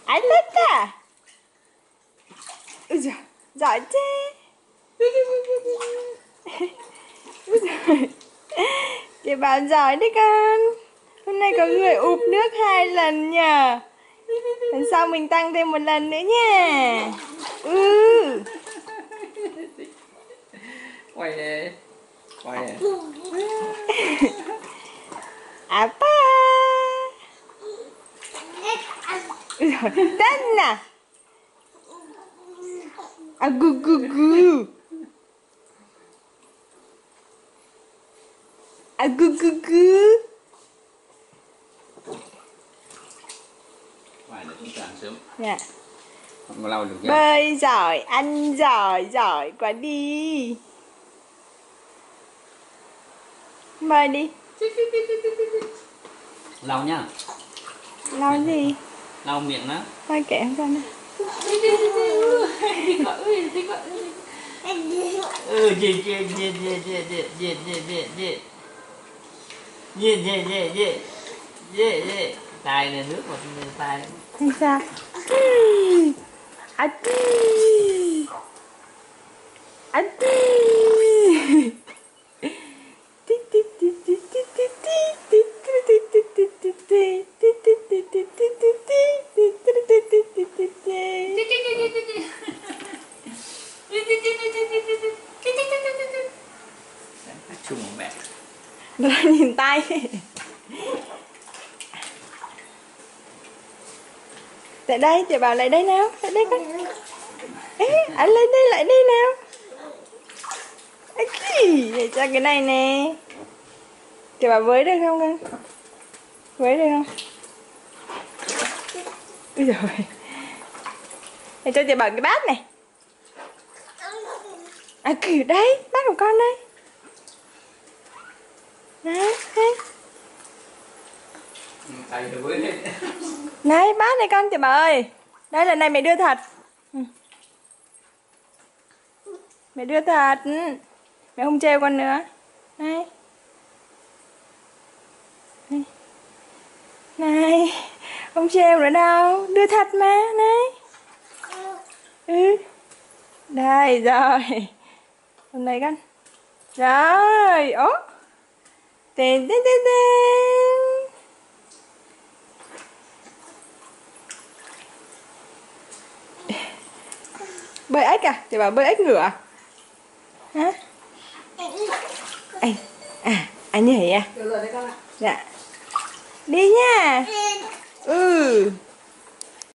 Anh thích à? Ui giời, giỏi thế. Ui giời. Chị bạn giỏi đấy con. Hôm nay có người ụp nước 2 lần nhờ. Lần sau mình tăng thêm 1 lần nữa nha. Quay đi. Quay đi. Apa? Tên à? À gu gu gu. À gu gu gu. Quay để chúng ta ăn sớm. Dạ. Không có lau được nha. Bơi giỏi, ăn giỏi, giỏi quá đi. Bơi đi. Lau nhá. Lau gì? Lau miệng đó. Thôi kệ không sao nữa. Tay này nước vào tay. Không sao. À đi. À đi. Chung một mẹ. Rồi nhìn tay. Lại đây, chị bảo lại đây nào. Lại đây con. Ê, anh lên đây, lại đây nào. Để cho cái này nè. Chị bảo với được không con? Với được không? Ui giời. Để cho chị bảo cái bát này. À kìa đây, bát của con đây. Này, đây. Tay với lên. Này, bát này con, chị bảo ơi. Đây lần này mẹ đưa thật. Mẹ đưa thật. Mẹ không trêu con nữa. Này. Này, không trêu nữa đâu. Đưa thật mà, này. Đây, rồi. Hôm nay con. Rồi, ố. Tên tên tên tên. Bơi ếch à? Chị bảo bơi ếch ngửa. Hả? Anh, anh nhảy à? Được rồi đấy con ạ. Dạ. Đi nha.